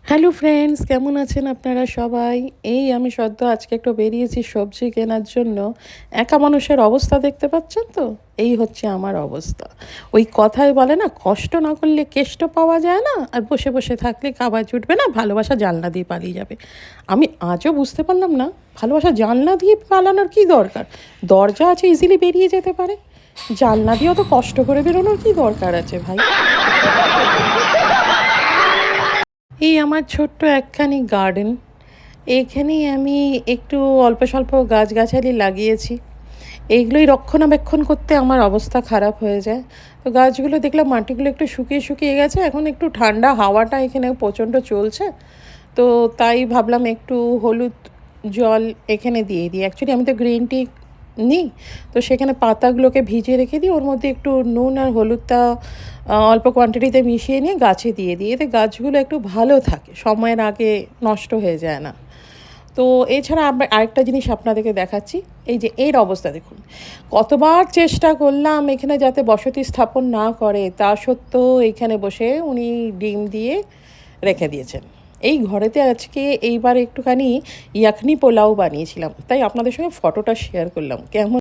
Hello friends, কেমন আছেন আপনারা সবাই? এই আমি সদ্য আজকে একটু বেরিয়েছি সবজি কেনার জন্য। একা মানুষের অবস্থা দেখতে পাচ্ছেন তো? এই হচ্ছে আমার অবস্থা। ওই কথায় বলে না, কষ্ট না করলে কেষ্ট পাওয়া যায় না, আর বসে বসে থাকলে খাবার জুটবে না, ভালোবাসা জানলা দিয়ে পালিয়ে যাবে। আমি আজও বুঝতে পারলাম না, ভালোবাসা জানলা দিয়ে পালানোর কী দরকার? দরজা আছে, ইজিলি বেরিয়ে যেতে পারে। জানলা দিয়ে অত কষ্ট করে বেরোনোর কী দরকার আছে ভাই? এই আমার ছোট্ট একখানি গার্ডেন, এইখানেই আমি একটু অল্প স্বল্প গাছগাছালি লাগিয়েছি। এইগুলোই রক্ষণাবেক্ষণ করতে আমার অবস্থা খারাপ হয়ে যায়। তো গাছগুলো দেখলাম মাটিগুলো একটু শুকিয়ে শুকিয়ে গেছে, এখন একটু ঠান্ডা হাওয়াটা এখানে প্রচণ্ড চলছে। তো তাই ভাবলাম একটু হলুদ জল এখানে দিয়ে দিই। অ্যাকচুয়ালি আমি তো গ্রিন টি নিই, তো সেখানে পাতাগুলোকে ভিজিয়ে রেখে দিই, ওর মধ্যে একটু নুন আর হলুদটা অল্প কোয়ান্টিটিতে মিশিয়ে নিয়ে গাছে দিয়ে দিই, এতে গাছগুলো একটু ভালো থাকে, সময়ের আগে নষ্ট হয়ে যায় না। তো এছাড়া আরেকটা জিনিস আপনাদেরকে দেখাচ্ছি। এই যে এর অবস্থা দেখুন, কতবার চেষ্টা করলাম এখানে যাতে বসতি স্থাপন না করে, তা সত্ত্বেও এইখানে বসে উনি ডিম দিয়ে রেখে দিয়েছেন। এই ঘরেতে আজকে এইবার একটুখানি ইয়াখনি পোলাও বানিয়েছিলাম, তাই আপনাদের সঙ্গে ফটোটা শেয়ার করলাম। কেমন